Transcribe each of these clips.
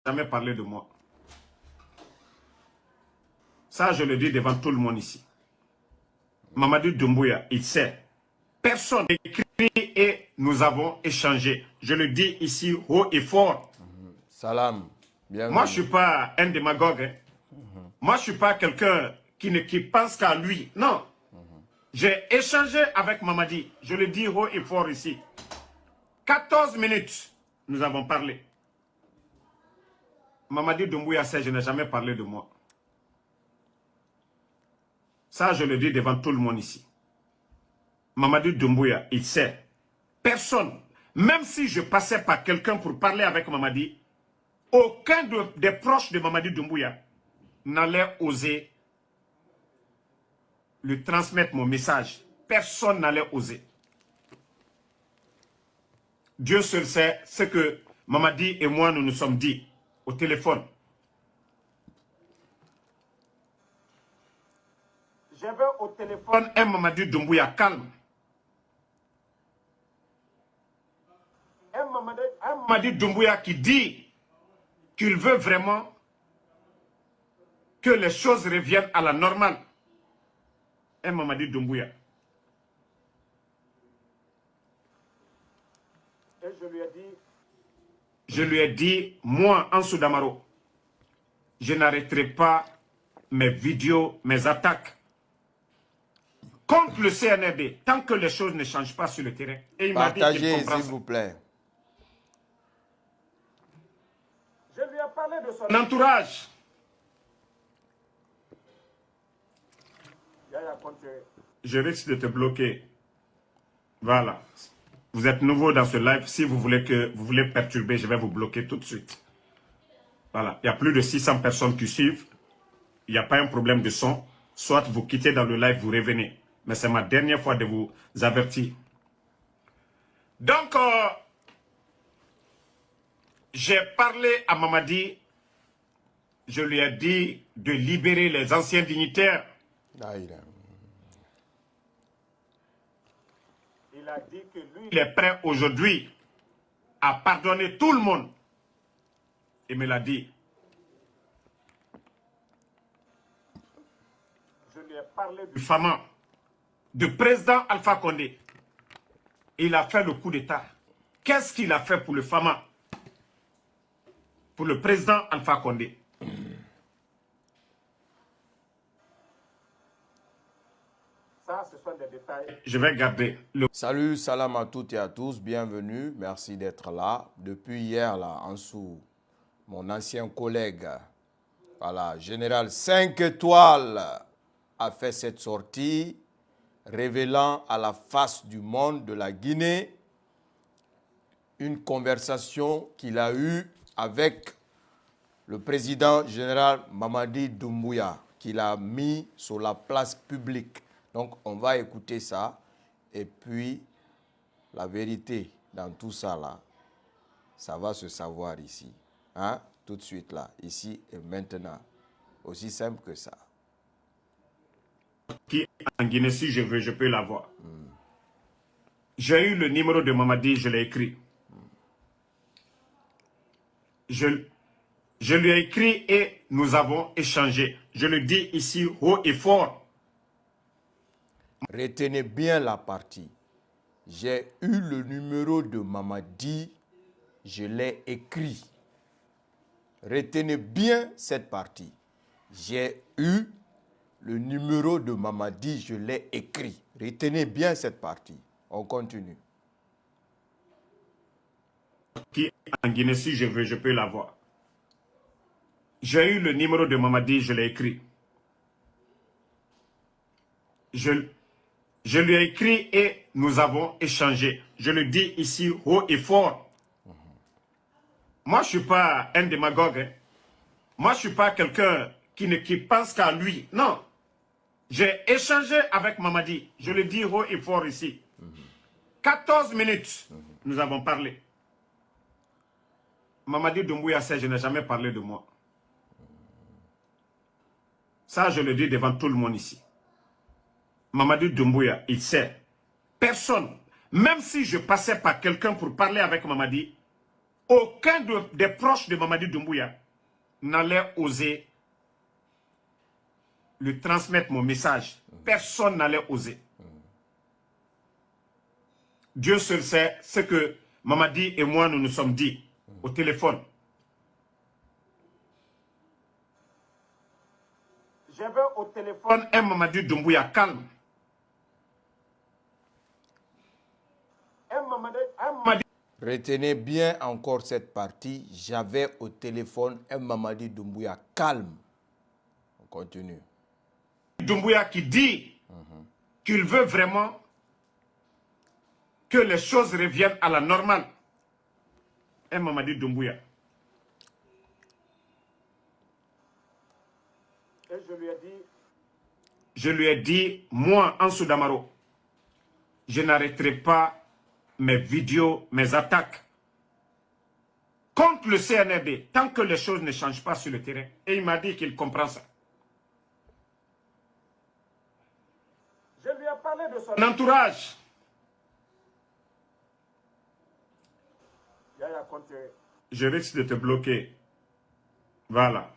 jamais parlé de moi. Ça, je le dis devant tout le monde ici. Mamadou Doumbouya, il sait. Personne n'écrit et nous avons échangé. Je le dis ici haut et fort. Salam, bienvenue. Moi, je ne suis pas un démagogue. Hein. Moi, je ne suis pas quelqu'un qui pense qu'à lui. Non. J'ai échangé avec Mamadi. Je le dis haut et fort ici. 14 minutes, nous avons parlé. Mamadi Doumbouya sait, je n'ai jamais parlé de moi. Ça, je le dis devant tout le monde ici. Mamadi Doumbouya, il sait. Personne, même si je passais par quelqu'un pour parler avec Mamadi, aucun des proches de Mamadi Doumbouya n'allait oser lui transmettre mon message. Personne n'allait oser. Dieu seul sait ce que Mamadi et moi nous nous sommes dit au téléphone. J'avais au téléphone un Mamadi Doumbouya calme. Un Mamadi Doumbouya qui dit qu'il veut vraiment que les choses reviennent à la normale. Un Mamadi Doumbouya. Et je lui ai dit, moi, Ansou Damaro, je n'arrêterai pas mes vidéos, mes attaques contre le CNRD tant que les choses ne changent pas sur le terrain. Et il m'a dit qu'il comprend s'il vous plaît. Je lui ai parlé de son entourage. Je risque de te bloquer. Voilà. Vous êtes nouveau dans ce live. Si vous voulez perturber, je vais vous bloquer tout de suite. Voilà. Il y a plus de 600 personnes qui suivent. Il n'y a pas un problème de son. Soit vous quittez dans le live, vous revenez. Mais c'est ma dernière fois de vous avertir. Donc, j'ai parlé à Mamadi. Je lui ai dit de libérer les anciens dignitaires. Il a dit que lui, il est prêt aujourd'hui à pardonner tout le monde. Il me l'a dit. Je lui ai parlé du Fama, du président Alpha Condé. Il a fait le coup d'État. Qu'est-ce qu'il a fait pour le Fama? Pour le président Alpha Condé. Ça, ce sont des détails. Je vais garder le... Salut, salam à toutes et à tous, bienvenue, merci d'être là. Depuis hier, là, Ansou, mon ancien collègue, voilà, général 5 étoiles, a fait cette sortie, révélant à la face du monde de la Guinée une conversation qu'il a eue avec le président général Mamadi Doumbouya, qu'il a mis sur la place publique. Donc, on va écouter ça. Et puis, la vérité dans tout ça, là, ça va se savoir ici. Hein? Tout de suite, là, ici et maintenant. Aussi simple que ça. Qui en Guinée, si je veux, je peux l'avoir. J'ai eu le numéro de Mamadi, je l'ai écrit. Je lui ai écrit et nous avons échangé. Je le dis ici haut et fort. Retenez bien la partie. J'ai eu le numéro de Mamadi, je l'ai écrit. Retenez bien cette partie. J'ai eu le numéro de Mamadi, je l'ai écrit. Retenez bien cette partie. On continue. Qui en Guinée, si je veux, je peux l'avoir. J'ai eu le numéro de Mamadi, je l'ai écrit. Je lui ai écrit et nous avons échangé. Je le dis ici haut et fort. Moi, je ne suis pas un démagogue. Hein. Moi, je ne suis pas quelqu'un qui pense qu'à lui. Non. J'ai échangé avec Mamadi. Je le dis haut et fort ici. 14 minutes, nous avons parlé. Mamadi Doumbouya sait, je n'ai jamais parlé de moi. Ça, je le dis devant tout le monde ici. Mamadi Doumbouya, il sait. Personne, même si je passais par quelqu'un pour parler avec Mamadi, Aucun des proches de Mamadi Doumbouya n'allait oser lui transmettre mon message. Personne n'allait oser. Dieu seul sait ce que Mamadi et moi nous nous sommes dit au téléphone. J'avais au téléphone un Mamadi Doumbouya calme. Un Mamadi. Retenez bien encore cette partie. J'avais au téléphone un Mamadi Doumbouya calme. On continue. Doumbouya qui dit qu'il veut vraiment que les choses reviennent à la normale. Un Mamadi Doumbouya. Et je lui ai dit, moi, Ansou Damaro, je n'arrêterai pas mes vidéos, mes attaques contre le CNRD tant que les choses ne changent pas sur le terrain. Et il m'a dit qu'il comprend ça. Je lui ai parlé de son entourage. Je risque de te bloquer. Voilà.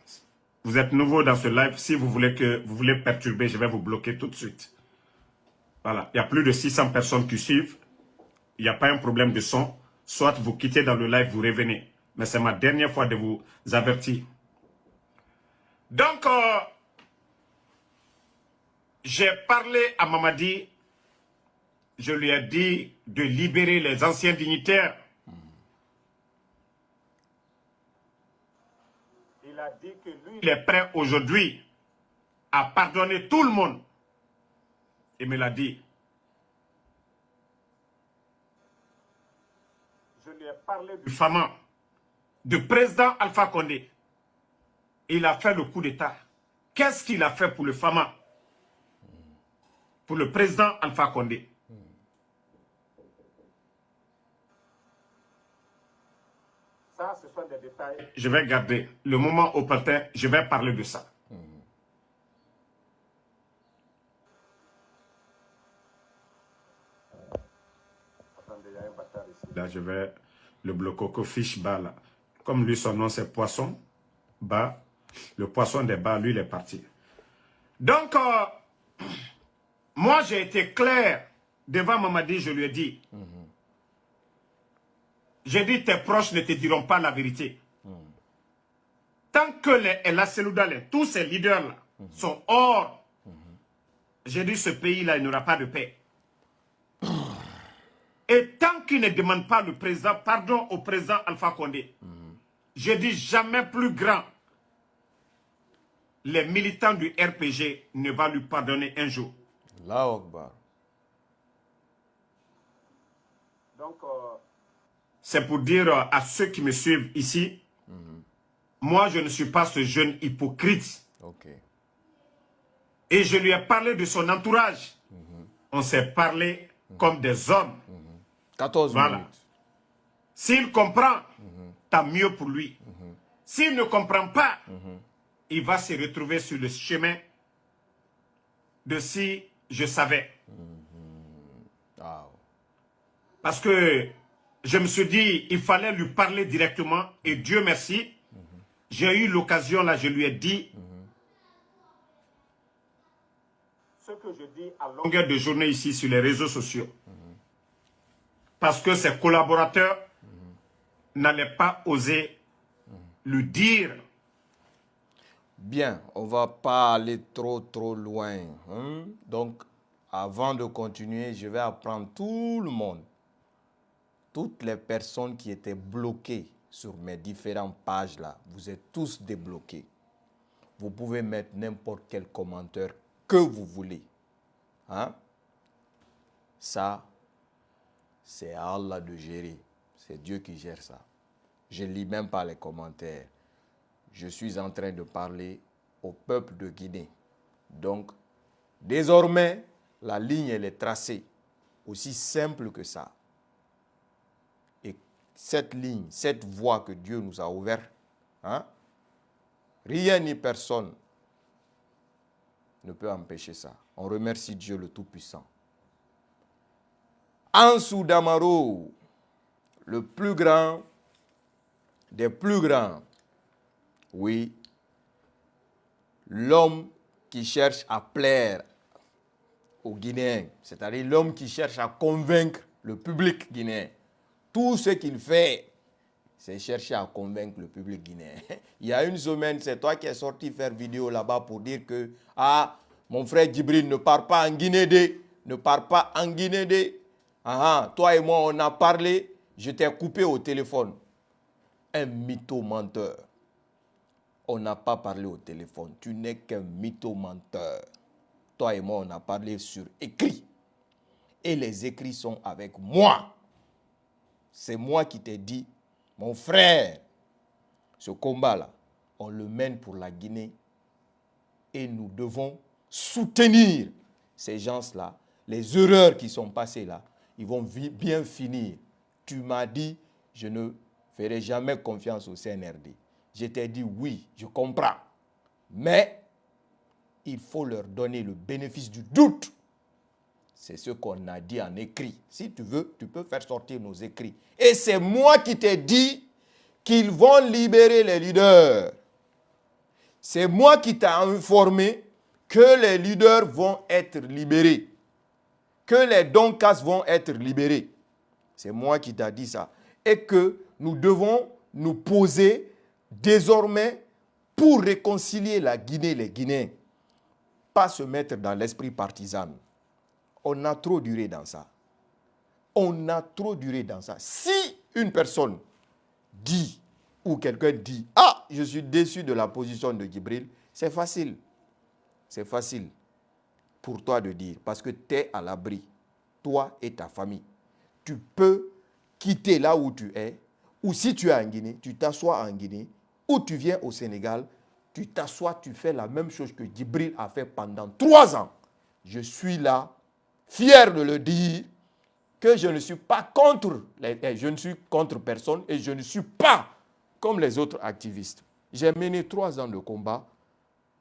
Vous êtes nouveau dans ce live. Si vous voulez perturber, je vais vous bloquer tout de suite. Voilà. Il y a plus de 600 personnes qui suivent. Il n'y a pas un problème de son. Soit vous quittez dans le live, vous revenez. Mais c'est ma dernière fois de vous avertir. Donc, j'ai parlé à Mamadi. Je lui ai dit de libérer les anciens dignitaires. Il a dit que lui, il est prêt aujourd'hui à pardonner tout le monde. Il me l'a dit. Je lui ai parlé du Fama, du président Alpha Condé. Il a fait le coup d'État. Qu'est-ce qu'il a fait pour le Fama? Pour le président Alpha Condé. Ça, ce sont des détails. Je vais garder. Le moment opportun, je vais parler de ça. Attendez, il y a un bâtard ici. Là, je vais le bloquer fiche bas là. Comme lui, son nom, c'est Poisson. Bas. Le poisson des bas, lui, il est parti. Donc, moi, j'ai été clair devant Mamadi, je lui ai dit. J'ai dit, tes proches ne te diront pas la vérité. Tant que la Seloudalé, tous ces leaders-là, sont hors, j'ai dit, ce pays-là, il n'aura pas de paix. Et tant qu'ils ne demandent pas le président, pardon au président Alpha Condé, j'ai dit, jamais plus grand, les militants du RPG ne vont lui pardonner un jour. Allahu Akbar. Donc, c'est pour dire à ceux qui me suivent ici, moi, je ne suis pas ce jeune hypocrite. Okay. Et je lui ai parlé de son entourage. On s'est parlé comme des hommes. 14 minutes. S'il comprend, tant mieux pour lui. S'il ne comprend pas, il va se retrouver sur le chemin de si je savais. Parce que je me suis dit, il fallait lui parler directement. Et Dieu merci, j'ai eu l'occasion, là, je lui ai dit ce que je dis à longueur de journée ici sur les réseaux sociaux. Parce que ses collaborateurs n'allaient pas oser lui dire. Bien, on ne va pas aller trop loin. Donc, avant de continuer, je vais apprendre tout le monde, toutes les personnes qui étaient bloquées sur mes différentes pages là, vous êtes tous débloqués. Vous pouvez mettre n'importe quel commentaire que vous voulez. Ça, c'est à Allah de gérer. C'est Dieu qui gère ça. Je ne lis même pas les commentaires. Je suis en train de parler au peuple de Guinée. Donc, désormais, la ligne, elle est tracée. Aussi simple que ça. Et cette ligne, cette voie que Dieu nous a ouverte, rien ni personne ne peut empêcher ça. On remercie Dieu le Tout-Puissant. Ansou Damaro, le plus grand des plus grands. Oui, l'homme qui cherche à plaire aux Guinéens, c'est-à-dire l'homme qui cherche à convaincre le public guinéen. Tout ce qu'il fait, c'est chercher à convaincre le public guinéen. Il y a une semaine, c'est toi qui es sorti faire vidéo là-bas pour dire que mon frère Djibril ne part pas en Guinée, ne part pas en Guinée. Toi et moi, on a parlé, je t'ai coupé au téléphone. Un mytho-menteur. On n'a pas parlé au téléphone. Tu n'es qu'un mytho-menteur. Toi et moi, on a parlé sur écrit. Et les écrits sont avec moi. C'est moi qui t'ai dit, mon frère, ce combat-là, on le mène pour la Guinée. Et nous devons soutenir ces gens-là. Les erreurs qui sont passées là, ils vont bien finir. Tu m'as dit, je ne ferai jamais confiance au CNRD. Je t'ai dit, oui, je comprends. Mais il faut leur donner le bénéfice du doute. C'est ce qu'on a dit en écrit. Si tu veux, tu peux faire sortir nos écrits. Et c'est moi qui t'ai dit qu'ils vont libérer les leaders. C'est moi qui t'ai informé que les leaders vont être libérés. Que les Donkas vont être libérés. C'est moi qui t'ai dit ça. Et que nous devons nous poser désormais pour réconcilier la Guinée, les Guinéens. Pas se mettre dans l'esprit partisan. On a trop duré dans ça. On a trop duré dans ça. Si une personne dit, ou quelqu'un dit, je suis déçu de la position de Djibril, c'est facile. C'est facile pour toi de dire, parce que tu es à l'abri, toi et ta famille. Tu peux quitter là où tu es, ou si tu es en Guinée, tu t'assois en Guinée, ou tu viens au Sénégal, tu t'assois, tu fais la même chose que Djibril a fait pendant 3 ans. Je suis là, fier de le dire, que je ne suis pas contre, je ne suis contre personne et je ne suis pas comme les autres activistes. J'ai mené 3 ans de combat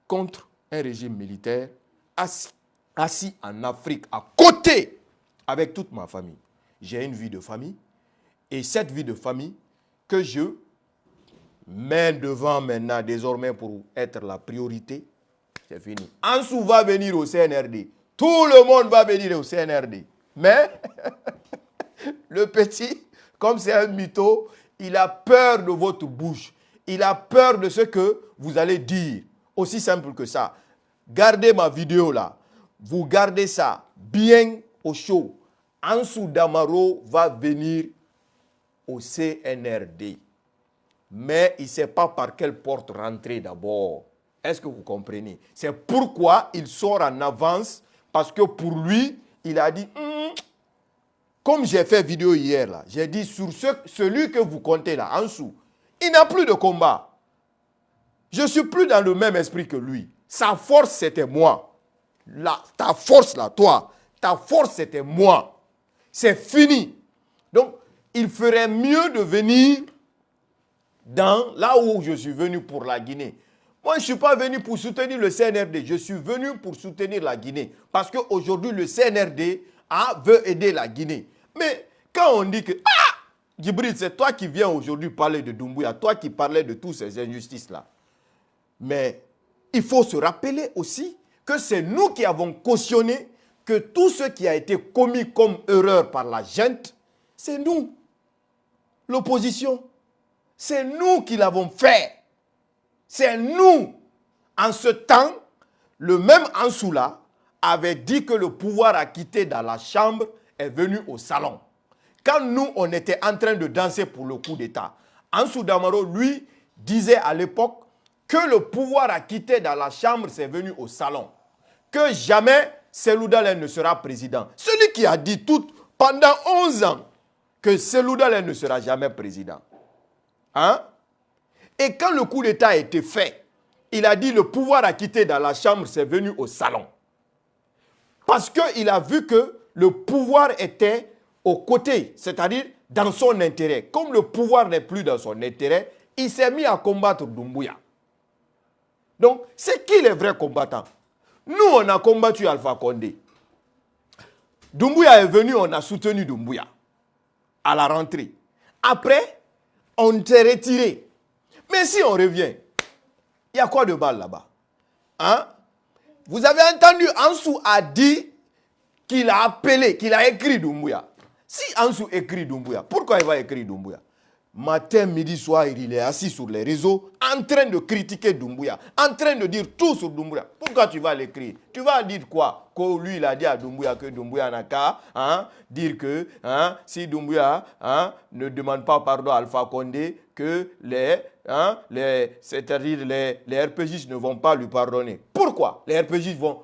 contre un régime militaire assis en Afrique, à côté, avec toute ma famille. J'ai une vie de famille et cette vie de famille que je mets devant maintenant désormais pour être la priorité, c'est fini. Ansou va venir au CNRD. Tout le monde va venir au CNRD. Mais le petit, comme c'est un mytho, il a peur de votre bouche. Il a peur de ce que vous allez dire. Aussi simple que ça. Gardez ma vidéo là. Vous gardez ça bien au chaud. Ansou Damaro va venir au CNRD. Mais il ne sait pas par quelle porte rentrer d'abord. Est-ce que vous comprenez? C'est pourquoi il sort en avance. Parce que pour lui, il a dit, comme j'ai fait vidéo hier, là, j'ai dit sur celui que vous comptez là, Ansou, il n'a plus de combat. Je ne suis plus dans le même esprit que lui. Sa force, c'était moi. Ta force, là, toi, ta force, c'était moi. C'est fini. Donc, il ferait mieux de venir là où je suis venu pour la Guinée. Moi, je ne suis pas venu pour soutenir le CNRD. Je suis venu pour soutenir la Guinée. Parce qu'aujourd'hui, le CNRD veut aider la Guinée. Mais quand on dit que, Djibril, c'est toi qui viens aujourd'hui parler de Doumbouya, toi qui parlais de toutes ces injustices-là. Mais il faut se rappeler aussi que c'est nous qui avons cautionné que tout ce qui a été commis comme erreur par la junte, c'est nous, l'opposition. C'est nous qui l'avons fait. C'est nous. En ce temps, le même Ansou là avait dit que le pouvoir à quitter dans la chambre est venu au salon. Quand nous, on était en train de danser pour le coup d'État, Ansou Damaro, lui, disait à l'époque que le pouvoir à quitter dans la chambre, c'est venu au salon. Que jamais Cellou Dalein ne sera président. Celui qui a dit pendant 11 ans que Cellou Dalein ne sera jamais président. Et quand le coup d'État a été fait, il a dit le pouvoir à quitter dans la chambre, c'est venu au salon. Parce qu'il a vu que le pouvoir était aux côtés, c'est-à-dire dans son intérêt. Comme le pouvoir n'est plus dans son intérêt, il s'est mis à combattre Doumbouya. Donc, c'est qui les vrais combattants? Nous, on a combattu Alpha Condé. Doumbouya est venu, on a soutenu Doumbouya à la rentrée. Après, on t'est retiré. Mais si on revient, il y a quoi de mal là-bas? Hein? Vous avez entendu, Ansou a dit qu'il a appelé, qu'il a écrit Doumbouya. Si Ansou écrit Doumbouya, pourquoi il va écrire Doumbouya? Matin, midi, soir, il est assis sur les réseaux en train de critiquer Doumbouya, en train de dire tout sur Doumbouya. Pourquoi tu vas l'écrire? Tu vas dire quoi? Que lui, il a dit à Doumbouya que Doumbouya n'a qu'à dire que si Doumbouya ne demande pas pardon à Alpha Condé, que c'est-à-dire les RPGistes ne vont pas lui pardonner. Pourquoi? Les RPGistes vont...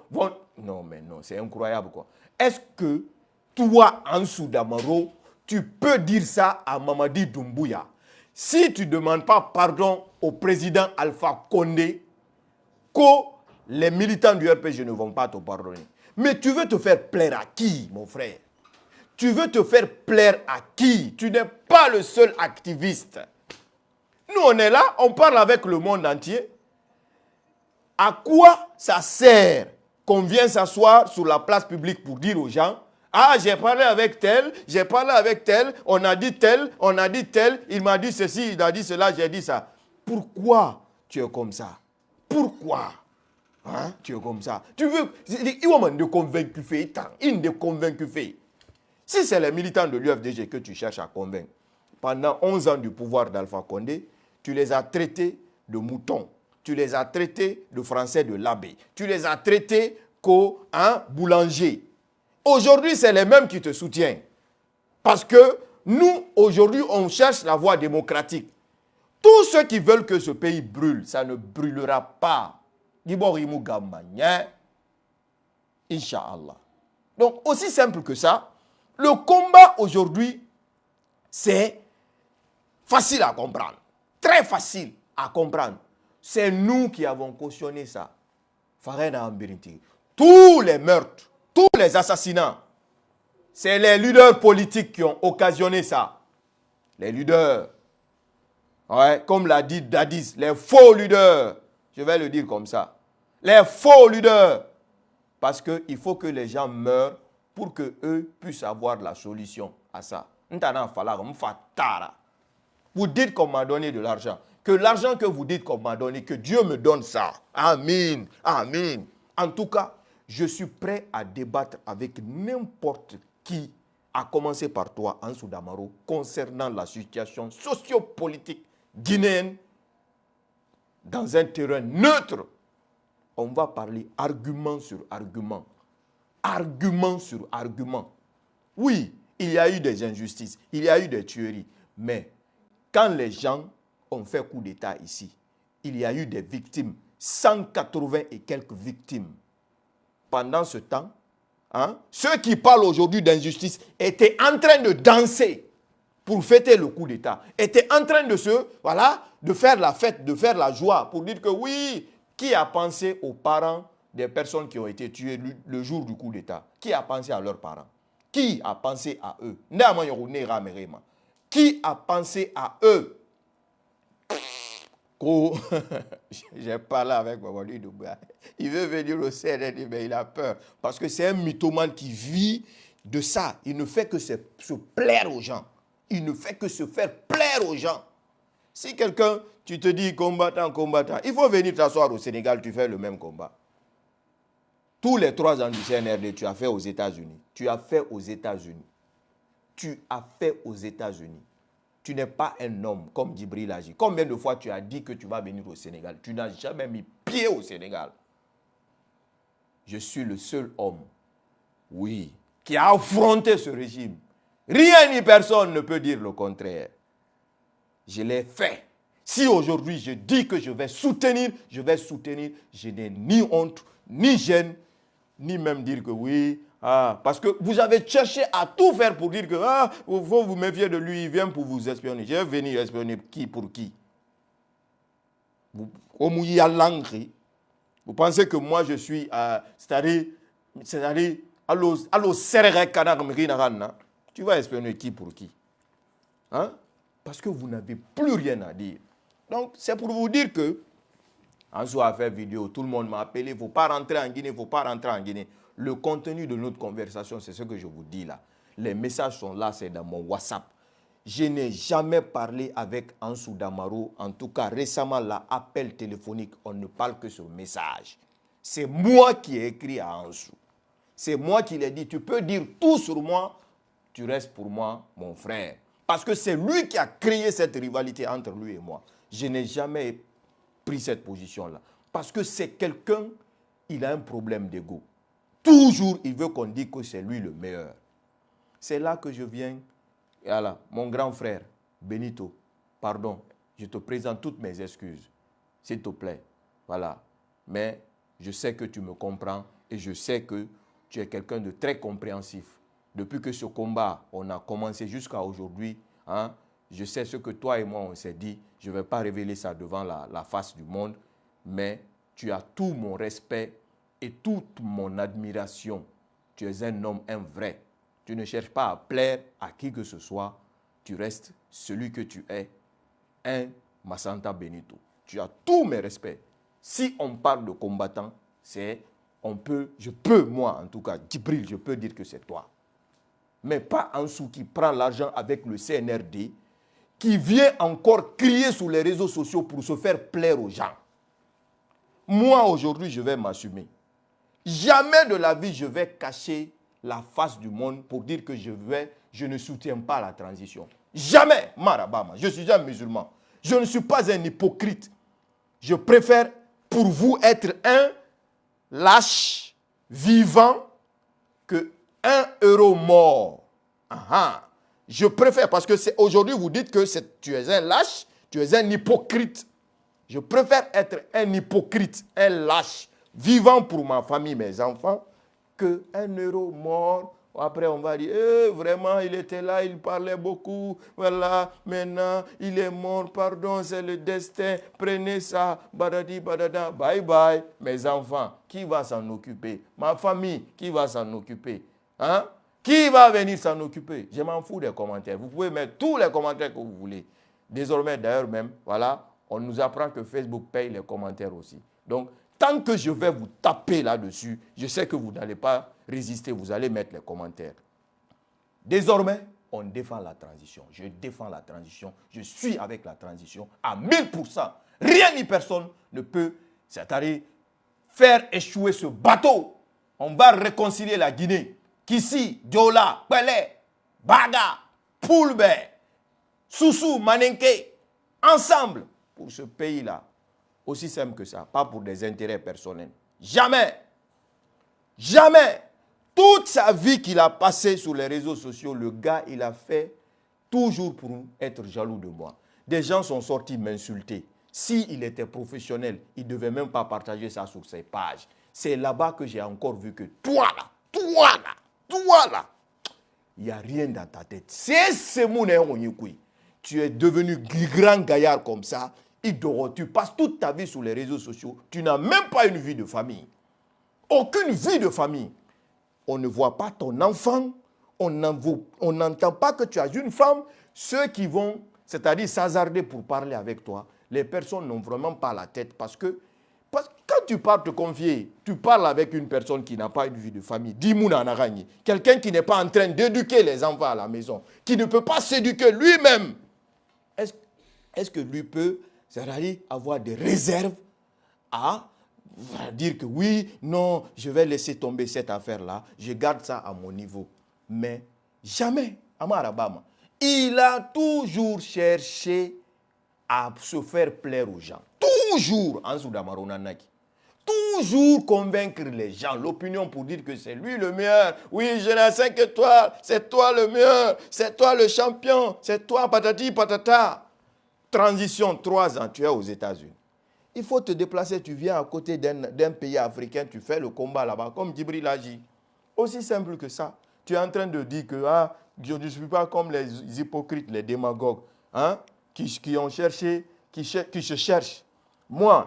Non, mais non, c'est incroyable quoi. Est-ce que toi, Ansou Damaro, tu peux dire ça à Mamadi Doumbouya? Si tu ne demandes pas pardon au président Alpha Condé, que les militants du RPG ne vont pas te pardonner. Mais tu veux te faire plaire à qui, mon frère? Tu veux te faire plaire à qui? Tu n'es pas le seul activiste. Nous, on est là, on parle avec le monde entier. À quoi ça sert qu'on vienne s'asseoir sur la place publique pour dire aux gens: ah, j'ai parlé avec tel, on a dit tel, il m'a dit ceci, il a dit cela, j'ai dit ça. Pourquoi tu es comme ça? Pourquoi tu es comme ça? Tu veux... Il y a de convaincu fait, il de convaincu fait. Si c'est les militants de l'UFDG que tu cherches à convaincre, pendant 11 ans du pouvoir d'Alpha Condé, tu les as traités de moutons, tu les as traités de français de l'abbé, tu les as traités qu'au boulanger. Aujourd'hui, c'est les mêmes qui te soutiennent. Parce que nous, aujourd'hui, on cherche la voie démocratique. Tous ceux qui veulent que ce pays brûle, ça ne brûlera pas. Inch'Allah. Donc, aussi simple que ça, le combat aujourd'hui, c'est facile à comprendre. Très facile à comprendre. C'est nous qui avons cautionné ça. Tous les meurtres, tous les assassinats, c'est les leaders politiques qui ont occasionné ça. Les leaders. Ouais, comme l'a dit Dadis, les faux leaders. Je vais le dire comme ça. Les faux leaders. Parce qu'il faut que les gens meurent pour qu'eux puissent avoir la solution à ça. Vous dites qu'on m'a donné de l'argent. Que l'argent que vous dites qu'on m'a donné, que Dieu me donne ça. Amen. Amen. En tout cas, je suis prêt à débattre avec n'importe qui, à commencer par toi, Ansou Damaro, concernant la situation sociopolitique guinéenne dans un terrain neutre. On va parler argument sur argument. Argument sur argument. Oui, il y a eu des injustices, il y a eu des tueries, mais quand les gens ont fait coup d'État ici, il y a eu des victimes, 180 et quelques victimes. Pendant ce temps, ceux qui parlent aujourd'hui d'injustice étaient en train de danser pour fêter le coup d'État, étaient en train de de faire la fête, de faire la joie, pour dire que oui, qui a pensé aux parents des personnes qui ont été tuées le jour du coup d'État? Qui a pensé à leurs parents? Qui a pensé à eux? Qui a pensé à eux? J'ai parlé avec Mamadi Doumbouya. Il veut venir au CNRD, mais il a peur. Parce que c'est un mythomane qui vit de ça. Il ne fait que se plaire aux gens. Il ne fait que se faire plaire aux gens. Si quelqu'un, tu te dis combattant, il faut venir t'asseoir au Sénégal, tu fais le même combat. Tous les 3 ans du CNRD, tu as fait aux États-Unis. Tu as fait aux États-Unis. Tu as fait aux États-Unis. Tu n'es pas un homme comme Djibril Agi. Combien de fois tu as dit que tu vas venir au Sénégal? Tu n'as jamais mis pied au Sénégal. Je suis le seul homme, oui, qui a affronté ce régime. Rien ni personne ne peut dire le contraire. Je l'ai fait. Si aujourd'hui je dis que je vais soutenir, je n'ai ni honte, ni gêne, ni même dire que oui, parce que vous avez cherché à tout faire pour dire que faut vous méfier de lui, il vient pour vous espionner. Je vais venir espionner qui pour qui? Vous pensez que moi je suis, c'est-à-dire, tu vas espionner qui pour qui? Parce que vous n'avez plus rien à dire. Donc, c'est pour vous dire que, en soi, à faire vidéo, tout le monde m'a appelé, il ne faut pas rentrer en Guinée, il ne faut pas rentrer en Guinée. Le contenu de notre conversation, c'est ce que je vous dis là. Les messages sont là, c'est dans mon WhatsApp. Je n'ai jamais parlé avec Ansou Damaro. En tout cas, récemment, l'appel téléphonique, on ne parle que sur message. C'est moi qui ai écrit à Ansou. C'est moi qui l'ai dit, tu peux dire tout sur moi, tu restes pour moi mon frère. Parce que c'est lui qui a créé cette rivalité entre lui et moi. Je n'ai jamais pris cette position-là. Parce que c'est quelqu'un, il a un problème d'ego. Toujours, il veut qu'on dise que c'est lui le meilleur. C'est là que je viens. Voilà, mon grand frère, Benito, pardon, je te présente toutes mes excuses. S'il te plaît. Voilà. Mais je sais que tu me comprends et je sais que tu es quelqu'un de très compréhensif. Depuis que ce combat, on a commencé jusqu'à aujourd'hui, hein, je sais ce que toi et moi, on s'est dit. Je ne vais pas révéler ça devant la face du monde, mais tu as tout mon respect et toute mon admiration. Tu es un homme, un vrai. Tu ne cherches pas à plaire à qui que ce soit. Tu restes celui que tu es, un Massanta Benito. Tu as tous mes respects. Si on parle de combattant, je peux, moi en tout cas, Djibril, je peux dire que c'est toi. Mais pas Ansou qui prend l'argent avec le CNRD, qui vient encore crier sur les réseaux sociaux pour se faire plaire aux gens. Moi, aujourd'hui, je vais m'assumer. Jamais de la vie, je vais cacher la face du monde pour dire que je ne soutiens pas la transition. Jamais, Marabama. Je suis un musulman. Je ne suis pas un hypocrite. Je préfère pour vous être un lâche vivant que 1 euro mort. Aha. Je préfère, parce que aujourd'hui vous dites que tu es un lâche, tu es un hypocrite. Je préfère être un hypocrite, un lâche, vivant pour ma famille, mes enfants, que 1 euro mort. Après, on va dire, vraiment, il était là, il parlait beaucoup. Voilà, maintenant, il est mort, pardon, c'est le destin. Prenez ça, badadi, badada, bye bye. Mes enfants, qui va s'en occuper? Ma famille, qui va s'en occuper? Hein? Qui va venir s'en occuper? Je m'en fous des commentaires. Vous pouvez mettre tous les commentaires que vous voulez. Désormais, d'ailleurs même, voilà, on nous apprend que Facebook paye les commentaires aussi. Donc, tant que je vais vous taper là-dessus, je sais que vous n'allez pas résister, vous allez mettre les commentaires. Désormais, on défend la transition. Je défends la transition. Je suis avec la transition à 1000%. Rien ni personne ne peut, c'est-à-dire faire échouer ce bateau. On va réconcilier la Guinée. Kissi, Diola, Pelé, Baga, Poulbe, Soussou, Manenke, ensemble pour ce pays-là. Aussi simple que ça, pas pour des intérêts personnels. Jamais, jamais, toute sa vie qu'il a passée sur les réseaux sociaux, le gars, il a fait toujours pour être jaloux de moi. Des gens sont sortis m'insulter. S'il était professionnel, il ne devait même pas partager ça sur ses pages. C'est là-bas que j'ai encore vu que toi là, il n'y a rien dans ta tête. C'est mon tu es devenu grand gaillard comme ça. Tu passes toute ta vie sur les réseaux sociaux. Tu n'as même pas une vie de famille. Aucune vie de famille. On ne voit pas ton enfant. On n'entend pas que tu as une femme. Ceux qui vont, c'est-à-dire s'hasarder pour parler avec toi, les personnes n'ont vraiment pas la tête parce que quand tu pars te confier, tu parles avec une personne qui n'a pas une vie de famille. Quelqu'un qui n'est pas en train d'éduquer les enfants à la maison, qui ne peut pas s'éduquer lui-même. Est-ce que lui peut, c'est-à-dire avoir des réserves à dire que oui, non, je vais laisser tomber cette affaire-là, je garde ça à mon niveau. Mais jamais, Amarabama, il a toujours cherché à se faire plaire aux gens. Toujours, Ansou Damaro Nanaki. Toujours convaincre les gens, l'opinion pour dire que c'est lui le meilleur. Oui, je n'ai 5 étoiles, c'est toi le meilleur, c'est toi le champion, c'est toi patati patata. Transition, 3 ans, tu es aux États-Unis. Il faut te déplacer, tu viens à côté d'un pays africain, tu fais le combat là-bas, comme Djibril Agi. Aussi simple que ça. Tu es en train de dire que je ne suis pas comme les hypocrites, les démagogues, hein, qui ont cherché, qui se cherchent. Moi,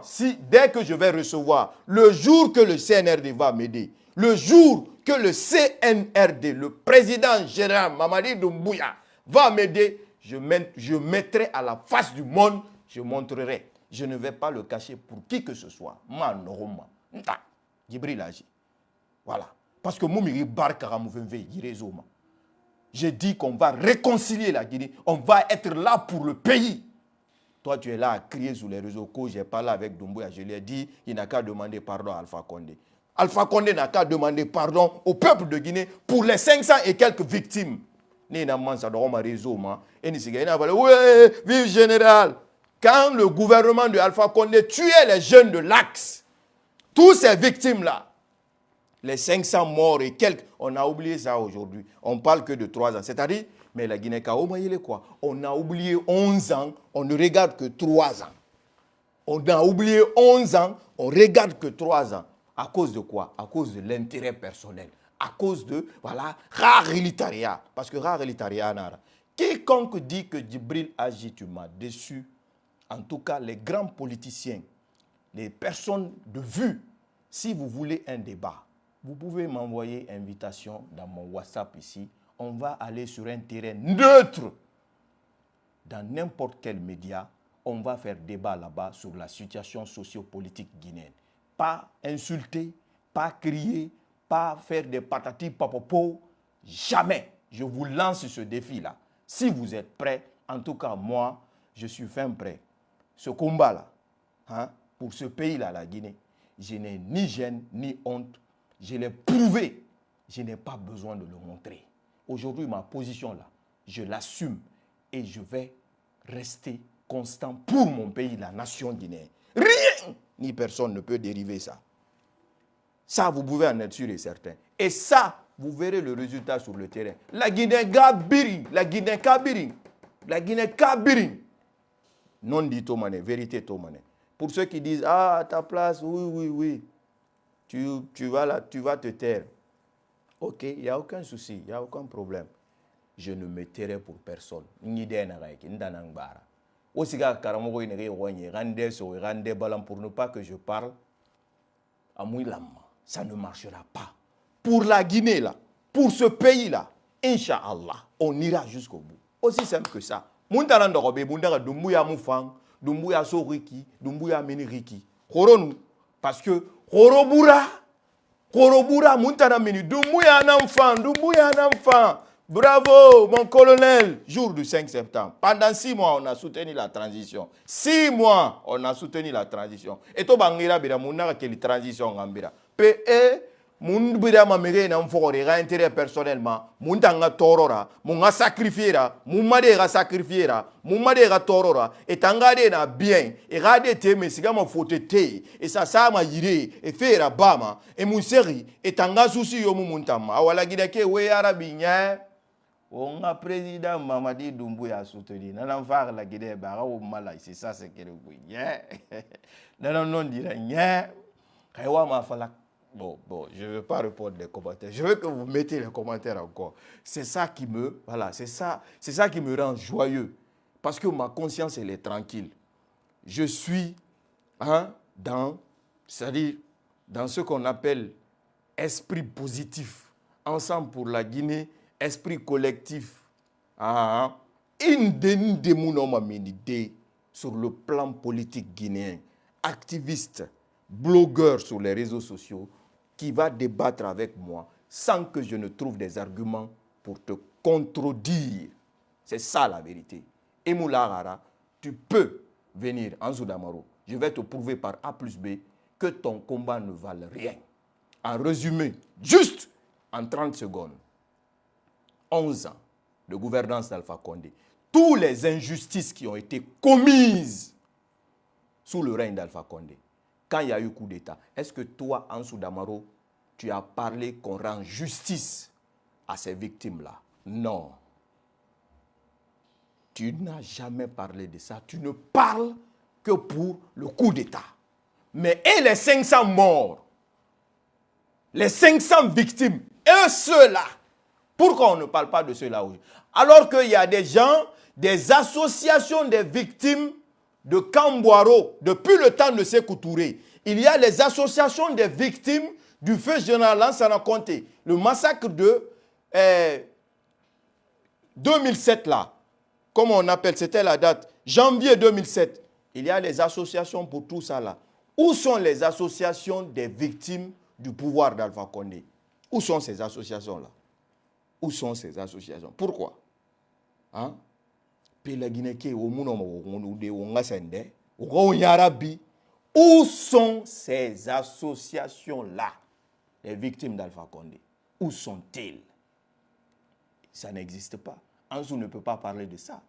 dès que je vais recevoir, le jour que le CNRD va m'aider, le jour que le CNRD, le président général Mamadi Doumbouya, va m'aider, je mettrai à la face du monde, je montrerai. Je ne vais pas le cacher pour qui que ce soit. Djibril Agi. Voilà. Parce que Moumiri Barkara Mouvemve, J'ai dit qu'on va réconcilier la Guinée. On va être là pour le pays. Toi, tu es là à crier sur les réseaux. Quand j'ai parlé avec Doumbouya, je lui ai dit, il n'a qu'à demander pardon à Alpha Condé. Alpha Condé n'a qu'à demander pardon au peuple de Guinée pour les 500 et quelques victimes. Oui, vive général. Quand le gouvernement de Alpha Condé tuait les jeunes de l'Axe, tous ces victimes-là, les 500 morts et quelques, on a oublié ça aujourd'hui. On parle que de 3 ans. C'est-à-dire, mais la Guinée, quoi? On a oublié 11 ans, on ne regarde que 3 ans. On a oublié 11 ans, on ne regarde que 3 ans. À cause de quoi? À cause de l'intérêt personnel. À cause de, voilà, rare élitaria. Parce que rare élitaria, quiconque dit que Djibril Adji, tu m'as déçu, en tout cas les grands politiciens, les personnes de vue, si vous voulez un débat, vous pouvez m'envoyer invitation dans mon WhatsApp ici. On va aller sur un terrain neutre. Dans n'importe quel média, on va faire débat là-bas sur la situation sociopolitique guinéenne. Pas insulter, pas crier, pas faire des patatis papopo. Jamais. Je vous lance ce défi-là. Si vous êtes prêts, en tout cas moi, je suis fin prêt. Ce combat-là, hein, pour ce pays-là, la Guinée, je n'ai ni gêne, ni honte. Je l'ai prouvé. Je n'ai pas besoin de le montrer. Aujourd'hui, ma position là, je l'assume et je vais rester constant pour mon pays, la nation guinéenne. Rien ni personne ne peut dériver ça. Ça, vous pouvez en être sûr et certain. Et ça, vous verrez le résultat sur le terrain. La Guinée-Gabiring, la Guinée-Kabiring, la Guinée-Kabiring. Non dit Tomane, vérité Tomane. Pour ceux qui disent, ah, à ta place, oui. Tu vas te taire. Ok, il n'y a aucun souci, il n'y a aucun problème. Je ne me tairai pour personne. Pour ne pas que je parle à Mouilam. Ça ne marchera pas. Pour la Guinée, là, pour ce pays-là, Inch'Allah, on ira jusqu'au bout. Aussi simple que ça. Mountanan Dorobe, Moundara Dumbuya Moufang, Dumbuya Soriki, Dumbuya Meniriki. Horonu. Parce que Horobura, Montana Mini, Dumbuya un enfant. Bravo, mon colonel. Jour du 5 septembre. Pendant 6 mois, on a soutenu la transition. 6 mois, on a soutenu la transition. Et to bangira bira munaka quelle transition ngambira. PE mun bira mamere na mfore ga intérêt personnellement, mun tanga torora, mun ga sacrifiera, mun made ga sacrifiera, mun made ga torora et tangade na bien et rade te mais siga ma faute te et ça ma yire et faire bama et mun seri et tanga souci yo mun tama awala gidake we arabinya. On a président Mamadi Doumbouya soutenu. Nan faire la Guinée bara au Malais, c'est ça c'est que le bruit. Non dire rien. Bon, je ne veux pas répondre les commentaires. Je veux que vous mettez les commentaires encore. C'est ça qui me qui me rend joyeux parce que ma conscience elle est tranquille. Je suis c'est-à-dire dans ce qu'on appelle esprit positif. Ensemble pour la Guinée. Esprit collectif. Sur le plan politique guinéen, activiste, blogueur sur les réseaux sociaux, qui va débattre avec moi sans que je ne trouve des arguments pour te contredire. C'est ça la vérité. Et Moulagara, tu peux venir en Soudamaro. Je vais te prouver par A plus B que ton combat ne vale rien. En résumé, juste en 30 secondes. 11 ans de gouvernance d'Alpha Condé, toutes les injustices qui ont été commises sous le règne d'Alpha Condé, quand il y a eu coup d'État, est-ce que toi, Ansou Damaro, tu as parlé qu'on rend justice à ces victimes-là? Non. Tu n'as jamais parlé de ça. Tu ne parles que pour le coup d'État. Mais et les 500 morts, les 500 victimes, et ceux-là, pourquoi on ne parle pas de cela aujourd'hui? Alors qu'il y a des gens, des associations des victimes de Kamboaro, depuis le temps de Sékou Touré. Il y a les associations des victimes du feu général Lansana Conté. Le massacre de 2007 là. Comment on appelle? C'était la date. Janvier 2007. Il y a les associations pour tout ça là. Où sont les associations des victimes du pouvoir d'Alpha Condé? Où sont ces associations là? Où sont ces associations? Pourquoi? Hein? Où sont ces associations-là, les victimes d'Alpha Condé? Où sont-elles? Ça n'existe pas. Ansou ne peut pas parler de ça.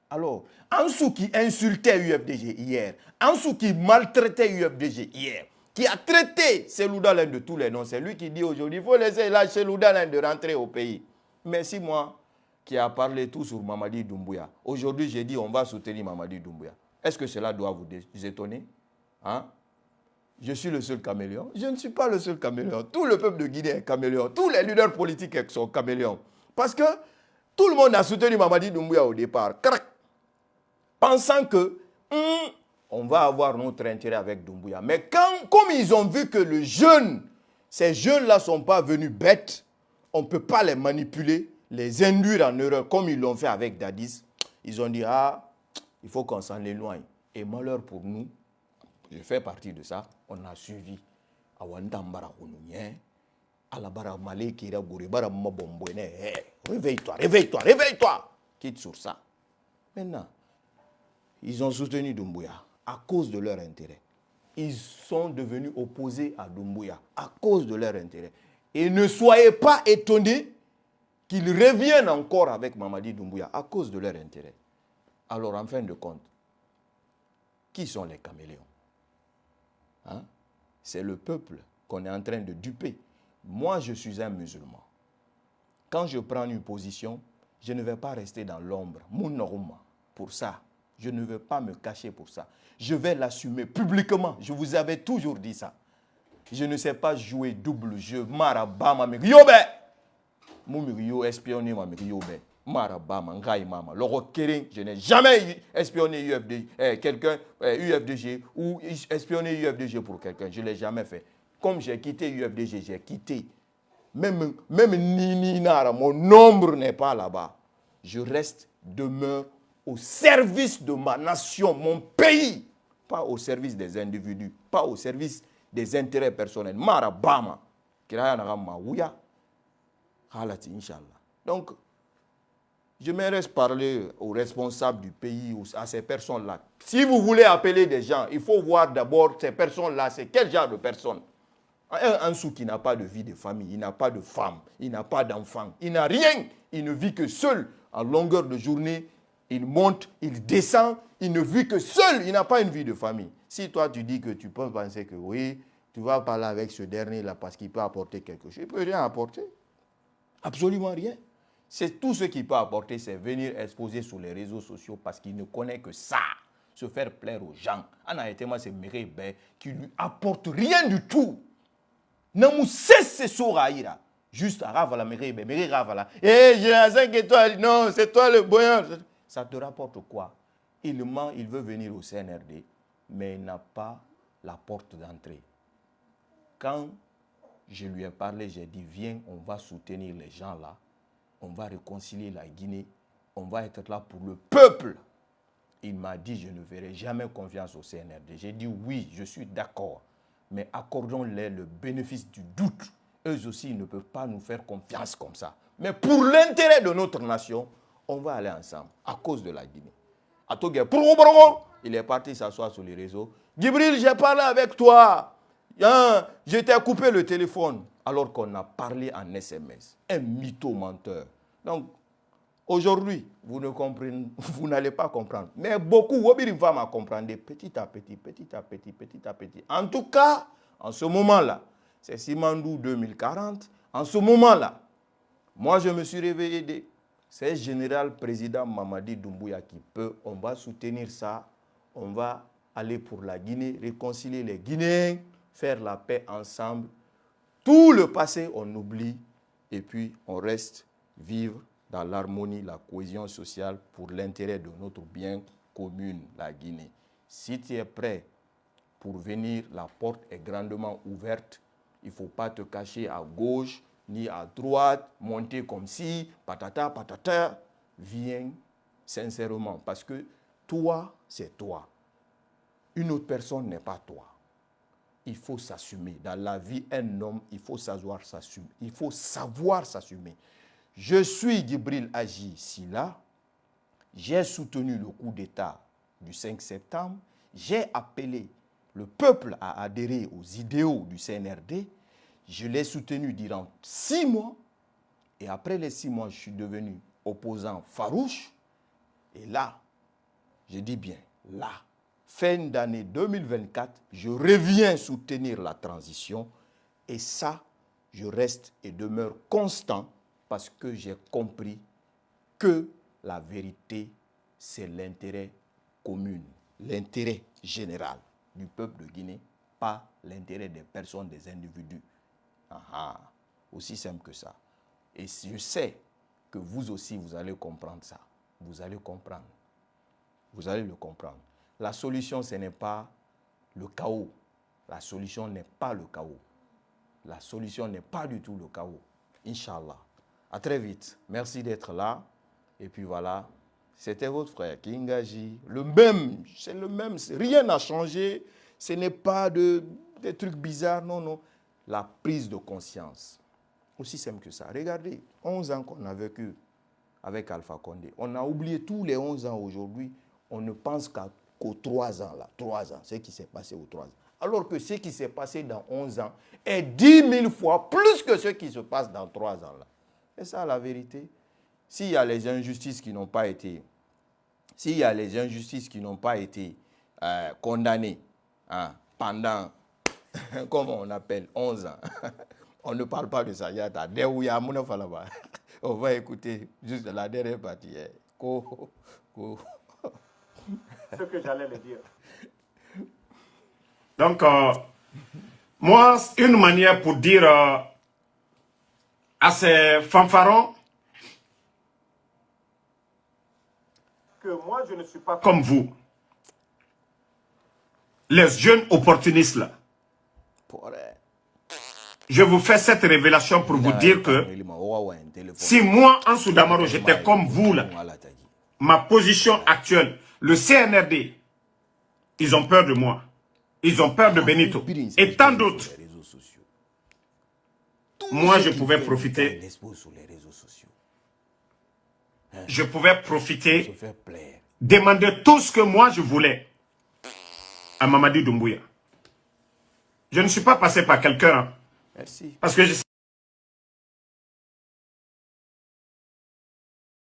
Alors, Ansou qui insultait UFDG hier, Ansou qui maltraitait UFDG hier, qui a traité Seloudalen de tous les noms, c'est lui qui dit aujourd'hui, il faut laisser Seloudalen de rentrer au pays. Mais si moi, qui a parlé tout sur Mamadi Doumbouya, aujourd'hui j'ai dit on va soutenir Mamadi Doumbouya, est-ce que cela doit vous étonner? Hein? Je suis le seul caméléon? Je ne suis pas le seul caméléon. Tout le peuple de Guinée est caméléon. Tous les leaders politiques sont caméléons. Parce que tout le monde a soutenu Mamadi Doumbouya au départ. Crac! Pensant que on va avoir notre intérêt avec Doumbouya. Mais comme ils ont vu que ces jeunes-là ne sont pas venus bêtes, on ne peut pas les manipuler, les induire en erreur comme ils l'ont fait avec Dadis. Ils ont dit, il faut qu'on s'en éloigne. Et malheur pour nous, je fais partie de ça, on a suivi. Réveille-toi, réveille-toi, réveille-toi. Quitte sur ça. Maintenant, ils ont soutenu Doumbouya à cause de leur intérêt. Ils sont devenus opposés à Doumbouya à cause de leur intérêt. Et ne soyez pas étonnés qu'ils reviennent encore avec Mamadi Doumbouya à cause de leur intérêt. Alors, en fin de compte, qui sont les caméléons? Hein? C'est le peuple qu'on est en train de duper. Moi, je suis un musulman. Quand je prends une position, je ne vais pas rester dans l'ombre. Mounorouma, pour ça. Je ne veux pas me cacher pour ça. Je vais l'assumer publiquement. Je vous avais toujours dit ça. Je ne sais pas jouer double jeu. Marabama, yobe! Moumiriyo espionné ma yobe. Marabama, ngai mama. Je n'ai jamais espionné UFDG ou espionné UFDG pour quelqu'un. Je ne l'ai jamais fait. Comme j'ai quitté UFDG, j'ai quitté. Même Nini Nara, mon nombre n'est pas là-bas. Je demeure au service de ma nation, mon pays. Pas au service des individus, pas au service des intérêts personnels. Marabama. Donc, je me reste parler aux responsables du pays, à ces personnes-là. Si vous voulez appeler des gens, il faut voir d'abord ces personnes-là, c'est quel genre de personnes. Un Ansou qui n'a pas de vie de famille, il n'a pas de femme, il n'a pas d'enfant, il n'a rien. Il ne vit que seul en longueur de journée. Il monte, il descend, il ne vit que seul, il n'a pas une vie de famille. Si toi tu dis que tu peux penser que oui, tu vas parler avec ce dernier-là parce qu'il peut apporter quelque chose, il ne peut rien apporter. Absolument rien. C'est tout ce qu'il peut apporter, c'est venir exposer sur les réseaux sociaux parce qu'il ne connaît que ça, se faire plaire aux gens. En réalité, moi, c'est Mérébé qui ne lui apporte rien du tout. Namou cesse Soraïra. Juste à Ravala, Mérébé, Ravala. Eh, j'ai un 5 étoiles. Non, c'est toi le boyant. Ça te rapporte quoi? Il ment, il veut venir au CNRD, mais il n'a pas la porte d'entrée. Quand je lui ai parlé, j'ai dit, viens, on va soutenir les gens là, on va réconcilier la Guinée, on va être là pour le peuple. Il m'a dit, je ne verrai jamais confiance au CNRD. J'ai dit, oui, je suis d'accord, mais accordons-les le bénéfice du doute. Eux aussi, ils ne peuvent pas nous faire confiance comme ça. Mais pour l'intérêt de notre nation, on va aller ensemble, à cause de la Guinée. Il est parti s'asseoir sur les réseaux. Djibril, j'ai parlé avec toi. Je t'ai coupé le téléphone. Alors qu'on a parlé en SMS. Un mytho-menteur. Donc, aujourd'hui, vous n'allez pas comprendre. Mais beaucoup, Wobiri va me comprendre petit à petit, petit à petit, petit à petit. En tout cas, en ce moment-là, c'est Simandou 2040. En ce moment-là, moi, je me suis réveillé. C'est général président Mamadi Doumbouya qui peut. On va soutenir ça. On va aller pour la Guinée, réconcilier les Guinéens, faire la paix ensemble. Tout le passé, on oublie. Et puis, on reste vivre dans l'harmonie, la cohésion sociale pour l'intérêt de notre bien commun, la Guinée. Si tu es prêt pour venir, la porte est grandement ouverte. Il ne faut pas te cacher à gauche ni à droite, monter comme si, patata, patata. Viens sincèrement, parce que toi, c'est toi. Une autre personne n'est pas toi. Il faut s'assumer. Dans la vie, un homme, il faut savoir s'assumer. Il faut savoir s'assumer. Je suis Djibril Agi Silla. J'ai soutenu le coup d'État du 5 septembre. J'ai appelé le peuple à adhérer aux idéaux du CNRD. Je l'ai soutenu durant 6 mois. Et après les 6 mois, je suis devenu opposant farouche. Et là, je dis bien, là, fin d'année 2024, je reviens soutenir la transition. Et ça, je reste et demeure constant parce que j'ai compris que la vérité, c'est l'intérêt commun, l'intérêt général du peuple de Guinée, pas l'intérêt des personnes, des individus. Aussi simple que ça. Et je sais que vous aussi, vous allez comprendre ça. Vous allez comprendre. Vous allez le comprendre. La solution, ce n'est pas le chaos. La solution n'est pas le chaos. La solution n'est pas du tout le chaos. Inch'Allah. À très vite. Merci d'être là. Et puis voilà, c'était votre frère Kingaji. Le même, c'est le même. Rien n'a changé. Ce n'est pas des trucs bizarres. Non, non. La prise de conscience. Aussi simple que ça. Regardez, 11 ans qu'on a vécu avec Alpha Condé. On a oublié tous les 11 ans aujourd'hui. On ne pense qu'aux 3 ans là. 3 ans, ce qui s'est passé aux 3 ans. Alors que ce qui s'est passé dans 11 ans est 10 000 fois plus que ce qui se passe dans 3 ans là. C'est ça la vérité. S'il y a les injustices qui n'ont pas été, condamnées pendant, comment on appelle, 11 ans, on ne parle pas de ça. On va écouter juste la dernière partie. Ce que j'allais le dire. Donc, moi, une manière pour dire à ces fanfarons que moi, je ne suis pas comme vous. Les jeunes opportunistes là. Je vous fais cette révélation pour vous dire que si moi, en Soudamaro, j'étais comme vous là, ma position actuelle, le CNRD, ils ont peur de moi. Ils ont peur de Benito. Et tant d'autres. Moi, je pouvais profiter. Je pouvais profiter, demander tout ce que moi je voulais à Mamadi Doumbouya. Je ne suis pas passé par quelqu'un. Parce que je sais